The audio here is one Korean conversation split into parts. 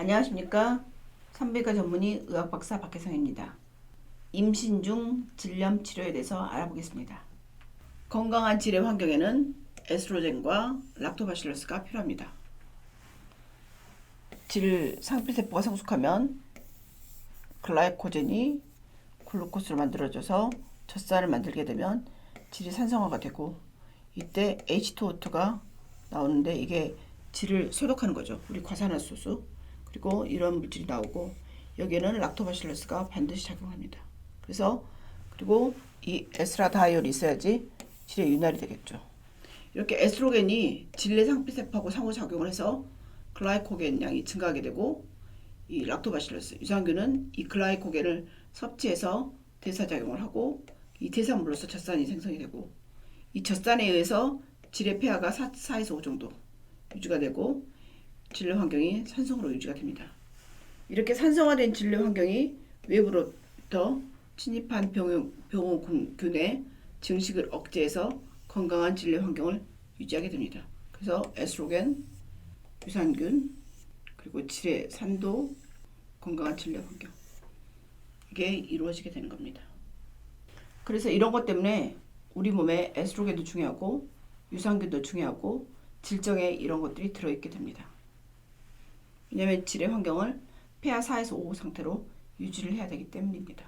안녕하십니까. 산부인과 전문의 의학박사 박혜성입니다. 임신 중 질염 치료에 대해서 알아보겠습니다. 건강한 질의 환경에는 에스트로겐과 락토바실러스가 필요합니다. 질 상피세포가 성숙하면 글라이코젠이 글루코스로 만들어져서 젖산을 만들게 되면 질이 산성화가 되고, 이때 H2O2가 나오는데 이게 질을 소독하는 거죠. 우리 과산화수소. 그리고 이런 물질이 나오고, 여기에는 락토바실러스가 반드시 작용합니다. 그리고 이 에스트라다이올이 있어야지 질의 윤활이 되겠죠. 이렇게 에스트로겐이 질 내 상피세포하고 상호작용을 해서 글라이코겐 양이 증가하게 되고, 이 락토바실러스 유산균은 이 글라이코겐을 섭취해서 대사작용을 하고, 이 대사물로서 젖산이 생성이 되고, 이 젖산에 의해서 질의 pH가 4에서 5 정도 유지가 되고, 질내 환경이 산성으로 유지가 됩니다. 이렇게 산성화된 질내 환경이 외부로부터 침입한 병원균의 증식을 억제해서 건강한 질내 환경을 유지하게 됩니다. 그래서 에스트로겐, 유산균, 그리고 질의 산도, 건강한 질내 환경, 이게 이루어지게 되는 겁니다. 그래서 이런 것 때문에 우리 몸에 에스트로겐도 중요하고 유산균도 중요하고 질정에 이런 것들이 들어있게 됩니다. 왜냐하면 질의 환경을 pH 4에서 5 상태로 유지를 해야 되기 때문입니다.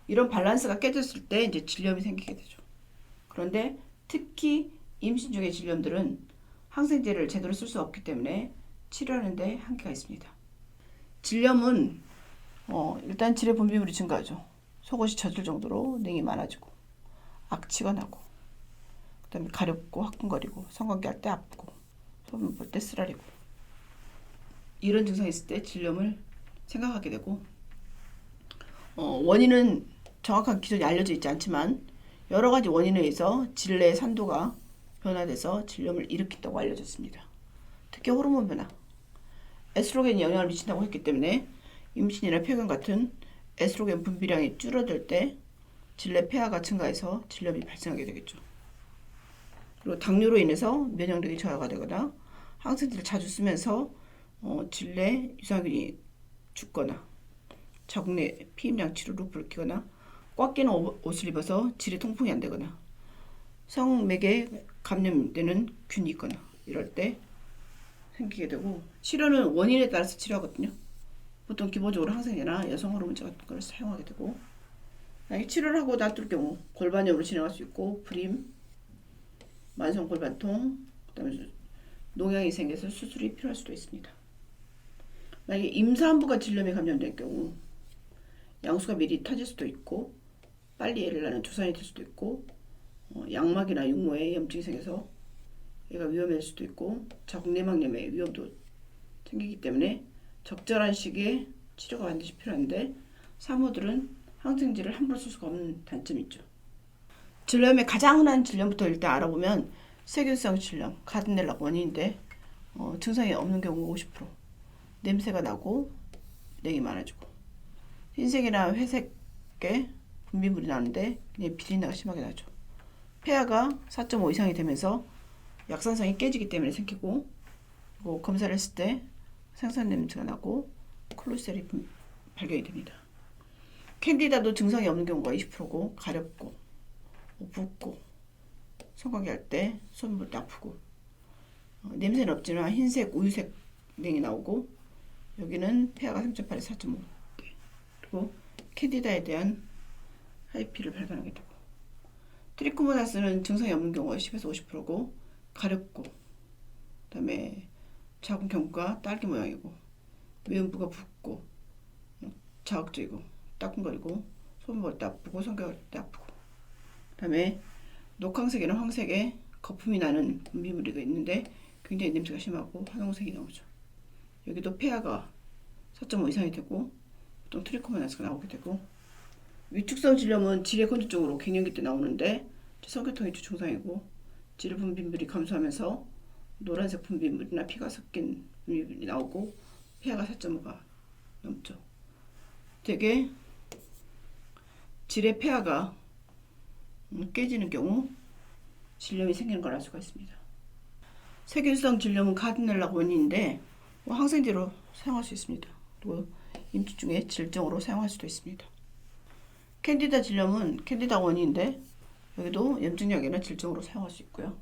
이런 밸런스가 깨졌을 때 이제 질염이 생기게 되죠. 그런데 특히 임신 중의 질염들은 항생제를 제대로 쓸 수 없기 때문에 치료하는 데 한계가 있습니다. 질염은 일단 질의 분비물이 증가하죠. 속옷이 젖을 정도로 냉이 많아지고, 악취가 나고, 그 다음에 가렵고 화끈거리고, 성관계 할 때 아프고, 소변 볼 때 쓰라리고, 이런 증상이 있을 때 질염을 생각하게 되고, 원인은 정확한 기준이 알려져 있지 않지만 여러 가지 원인에 의해서 질 내 산도가 변화돼서 질염을 일으킨다고 알려졌습니다. 특히 호르몬 변화, 에스트로겐이 영향을 미친다고 했기 때문에 임신이나 폐경 같은 에스트로겐 분비량이 줄어들 때 질 내 pH가 증가해서 질염이 발생하게 되겠죠. 그리고 당뇨로 인해서 면역력이 저하가 되거나 항생제를 자주 쓰면서 질 내 유산균이 죽거나 자궁 내 피임량 치료로 불키거나 꽉 끼는 옷을 입어서 질의 통풍이 안 되거나 성맥에 감염되는 균이 있거나 이럴 때 생기게 되고, 치료는 원인에 따라서 치료하거든요. 보통 기본적으로 항생제나 여성 호르몬제 같은 걸 사용하게 되고, 만약에 치료를 하고 놔둘 경우 골반염으로 진행할 수 있고, 불임, 만성 골반통, 그다음에 농양이 생겨서 수술이 필요할 수도 있습니다. 만약에 임산부가 질염에 감염될 경우 양수가 미리 터질 수도 있고, 빨리 애를 낳는 조산이 될 수도 있고, 양막이나 육모에 염증이 생겨서 애가 위험해질 수도 있고, 자궁내막염의 위험도 생기기 때문에 적절한 시기에 치료가 반드시 필요한데, 산모들은 항생제를 함부로 쓸 수가 없는 단점이 있죠. 질염의 가장 흔한 질염부터 일단 알아보면 세균성 질염, 가드넬라 원인인데 증상이 없는 경우 50%, 냄새가 나고 냉이 많아지고, 흰색이나 회색의 분비물이 나는데 그냥 비린내가 심하게 나죠. pH가 4.5 이상이 되면서 약산성이 깨지기 때문에 생기고, 그리고 검사를 했을 때 생선 냄새가 나고 콜레스테롤이 발견이 됩니다. 캔디다도 증상이 없는 경우가 20%고, 가렵고 붓고 성관계 할 때 손 볼 때 아프고, 냄새는 없지만 흰색 우유색 냉이 나오고, 여기는 pH가 3.8에서 4.5, 그리고 캔디다에 대한 하이피를 발견하게 되고, 트리코모나스는 증상이 없는 경우가 10에서 50%고 가렵고, 그 다음에 자궁 경부가 딸기 모양이고, 외음부가 붓고 자극적이고 따끔거리고, 소변 볼 때 아프고 성격할 때 아프고, 그 다음에 녹황색이나 황색의 거품이 나는 분비물이 있는데 굉장히 냄새가 심하고 화농색이 나오죠. 여기도 pH가 4.5 이상이 되고 보통 트리코모나스가 나오게 되고, 위축성 질염은 질의 건조증으로 갱년기 때 나오는데 성교통이 주 증상이고, 질 분비물이 감소하면서 노란색 분비물이나 피가 섞인 분비물이 나오고 pH가 4.5가 넘죠. 되게 질의 pH가 깨지는 경우 질염이 생기는 걸 알 수가 있습니다. 세균성 질염은 가드넬라 원인인데 항생제로 사용할 수 있습니다. 그리고 임신 중에 질정으로 사용할 수도 있습니다. 캔디다 질염은 캔디다 원인인데 여기도 염증약이나 질정으로 사용할 수 있고요.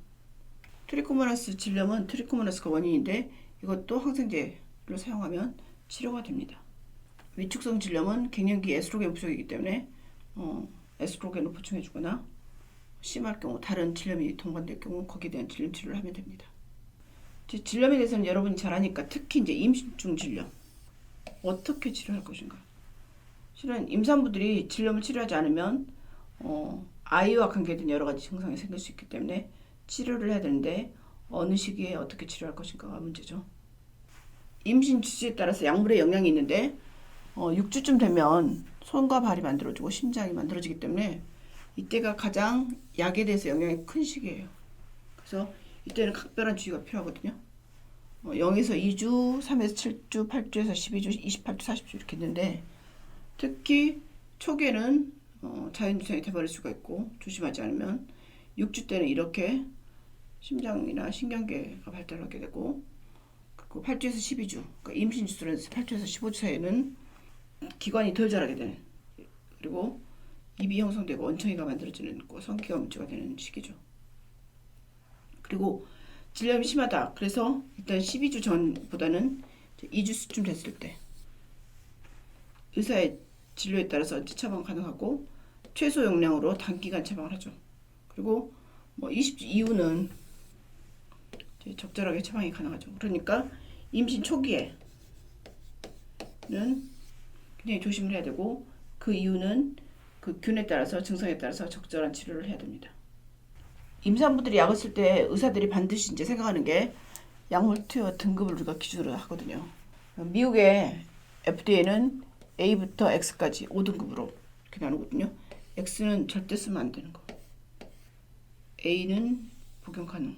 트리코모나스 질염은 트리코모나스가 원인인데 이것도 항생제로 사용하면 치료가 됩니다. 위축성 질염은 갱년기 에스트로겐 부족이기 때문에 에스트로겐을 보충해주거나 심할 경우 다른 질염이 동반될 경우 거기에 대한 질염 치료를 하면 됩니다. 질염에 대해서는 여러분이 잘 아니까 특히 이제 임신 중 질염 어떻게 치료할 것인가. 실은 임산부들이 질염을 치료하지 않으면 아이와 관계된 여러 가지 증상이 생길 수 있기 때문에 치료를 해야 되는데 어느 시기에 어떻게 치료할 것인가가 문제죠. 임신 주기에 따라서 약물의 영향이 있는데 6주쯤 되면 손과 발이 만들어지고 심장이 만들어지기 때문에 이때가 가장 약에 대해서 영향이 큰 시기예요. 그래서 이때는 각별한 주의가 필요하거든요. 0에서 2주, 3에서 7주, 8주에서 12주, 28주, 40주 이렇게 있는데 특히 초기에는 자연주사이 돼버릴 수가 있고 조심하지 않으면 6주 때는 이렇게 심장이나 신경계가 발달하게 되고 그리고 8주에서 12주 그러니까 임신 주술에서 8주에서 15주 사이에는 기관이 덜 자라게 되는 그리고 입이 형성되고 원청이가 만들어지는 성기가 문제가 되는 시기죠. 그리고 질염이 심하다. 그래서 일단 12주 전보다는 2주쯤 됐을 때 의사의 진료에 따라서 처방 가능하고 최소 용량으로 단기간 처방을 하죠. 그리고 20주 이후는 적절하게 처방이 가능하죠. 그러니까 임신 초기에는 굉장히 조심을 해야 되고 그 이유는 그 균에 따라서 증상에 따라서 적절한 치료를 해야 됩니다. 임산부들이 약을 쓸 때 의사들이 반드시 이제 생각하는 게 약물 투여 등급을 우리가 기준으로 하거든요. 미국의 FDA는 A부터 X까지 5등급으로 이렇게 나누거든요. X는 절대 쓰면 안 되는 거. A는 복용 가능.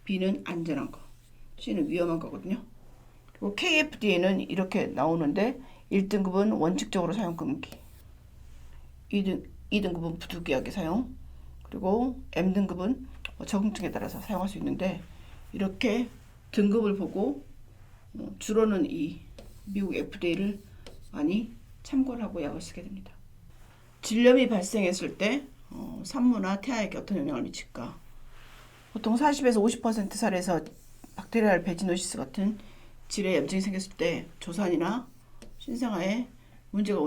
B는 안전한 거. C는 위험한 거거든요. 그리고 KFDA는 이렇게 나오는데 1등급은 원칙적으로 사용 금기. 2등급은 부득이하게 사용. 그리고 M등급은 적응증에 따라서 사용할 수 있는데 이렇게 등급을 보고 주로는 이 미국 FDA를 많이 참고를 하고 약을 쓰게 됩니다. 질염이 발생했을 때 산모나 태아에게 어떤 영향을 미칠까? 보통 40에서 50% 사례에서 박테리알 베지노시스 같은 질의 염증이 생겼을 때 조산이나 신생아에 문제가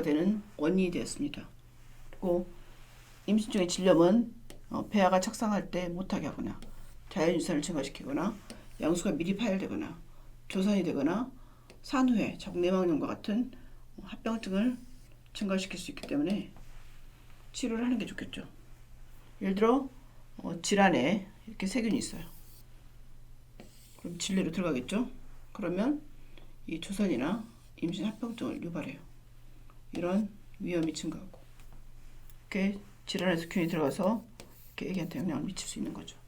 되는 원인이 되었습니다. 그리고 임신 중의 질염은 배아가 착상할 때 못하게 하거나 자연유산을 증가시키거나 양수가 미리 파열되거나 조산이 되거나 산후에 정내막염과 같은 합병증을 증가시킬 수 있기 때문에 치료를 하는 게 좋겠죠. 예를 들어 질환에 이렇게 세균이 있어요. 그럼 질내로 들어가겠죠. 그러면 이 조산이나 임신 합병증을 유발해요. 이런 위험이 증가하고 이렇게 질환에서 균이 들어가서 이렇게 애기한테 영향을 미칠 수 있는 거죠.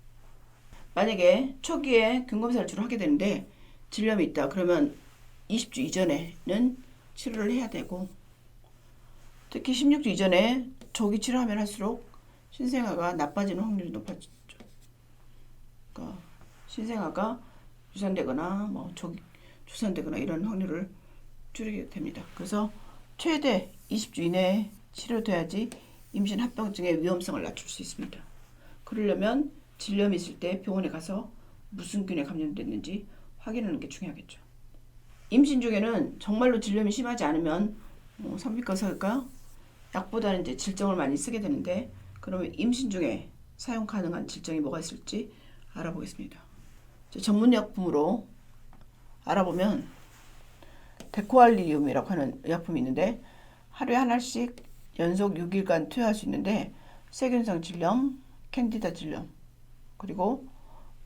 만약에 초기에 균검사를 주로 하게 되는데 질염이 있다. 그러면 20주 이전에는 치료를 해야 되고 특히 16주 이전에 조기 치료하면 할수록 신생아가 나빠지는 확률이 높아지죠. 그러니까 신생아가 유산되거나 조산되거나 이런 확률을 줄이게 됩니다. 그래서 최대 20주 이내에 치료돼야지 임신 합병증의 위험성을 낮출 수 있습니다. 그러려면 질염이 있을 때 병원에 가서 무슨 균에 감염됐는지 확인하는 게 중요하겠죠. 임신 중에는 정말로 질염이 심하지 않으면 산부인과 의사가 약보다는 이제 질정을 많이 쓰게 되는데 그러면 임신 중에 사용 가능한 질정이 뭐가 있을지 알아보겠습니다. 전문약품으로 알아보면 데코알리움이라고 하는 의약품이 있는데 하루에 한 알씩 연속 6일간 투여할 수 있는데 세균성 질염, 캔디다 질염, 그리고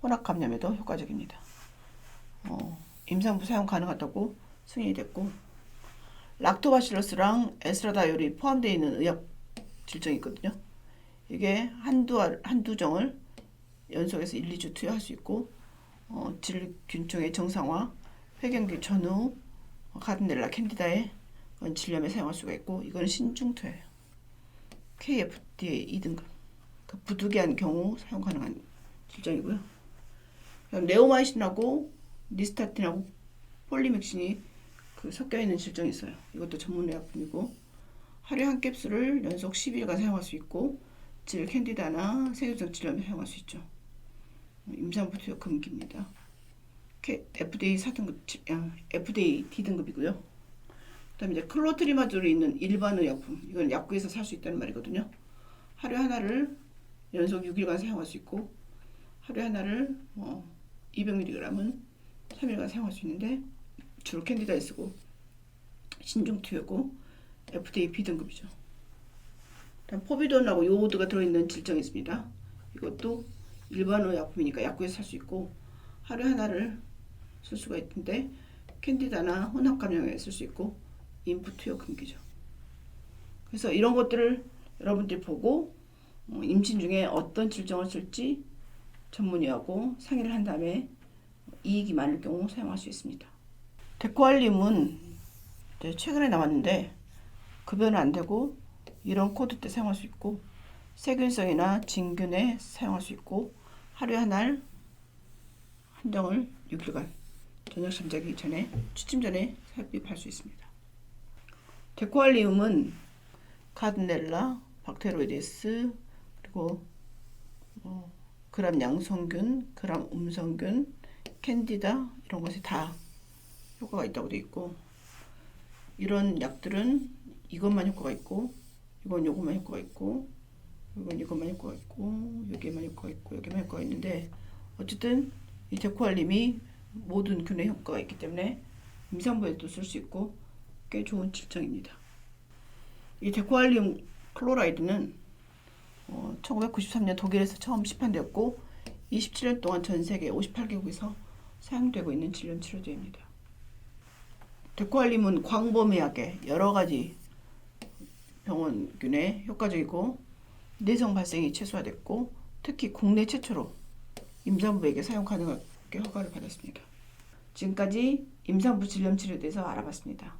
혼합 감염에도 효과적입니다. 임산부 사용 가능하다고 승인이 됐고 락토바실러스랑 에스라다올이 포함되어 있는 의약 질정이 있거든요. 이게 한두 정을 연속해서 1, 2주 투여할 수 있고 질균종의 정상화, 폐경기 전후, 가든넬라 캔디다의 질염에 사용할 수가 있고 이건 신중투여예요. KFDA 2등급 부득이한 경우 사용 가능한 질정이고요. 네오마이신하고 니스타틴하고 폴리맥신이 섞여 있는 질병이 있어요. 이것도 전문의약품이고 하루에 한 캡슐을 연속 10일간 사용할 수 있고 질 캔디다나 세균성 질염에 사용할 수 있죠. 임산부 투여 금기입니다. FDA 4등급, FDA D등급이고요. 그다음에 이제 클로트리마졸이 있는 일반 의약품, 이건 약국에서 살 수 있다는 말이거든요. 하루에 하나를 연속 6일간 사용할 수 있고 하루에 하나를 200mg은 3일간 사용할 수 있는데 주로 캔디다에 쓰고 신종투여고 FDA B등급이죠. 다음 포비돈하고 요오드가 들어있는 질정이 있습니다. 이것도 일반의 약품이니까 약국에서 살 수 있고 하루에 하나를 쓸 수가 있는데 캔디다나 혼합감염에 쓸 수 있고 인프투여 금기죠. 그래서 이런 것들을 여러분들이 보고 임신 중에 어떤 질정을 쓸지 전문의하고 상의를 한 다음에 이익이 많을 경우 사용할 수 있습니다. 데코알림은 최근에 나왔는데 급여는 안 되고 이런 코드 때 사용할 수 있고 세균성이나 진균에 사용할 수 있고 하루에 한 알 한 병을 6일간 저녁 잠자기 전에 취침 전에 삽입할 수 있습니다. 데코알리움은 카드넬라, 박테로이데스 그리고 그람 양성균, 그람 음성균, 캔디다 이런 것이 다 효과가 있다고 되어 있고 이런 약들은 이것만 효과가 있고 이건 요것만 효과가 있고 이건 이것만 효과가 있고 여기에만 효과가 있고 여기만 효과가 있는데 어쨌든 이 데코알림이 모든 균에 효과가 있기 때문에 임산부에도 쓸 수 있고 꽤 좋은 질정입니다. 이 데코알림 클로라이드는 1993년 독일에서 처음 시판되었고 27년 동안 전 세계 58개국에서 사용되고 있는 질염 치료제입니다. 데코알림은 광범위하게 여러 가지 병원균에 효과적이고 내성 발생이 최소화됐고 특히 국내 최초로 임산부에게 사용 가능하게 허가를 받았습니다. 지금까지 임산부 질염 치료에 대해서 알아봤습니다.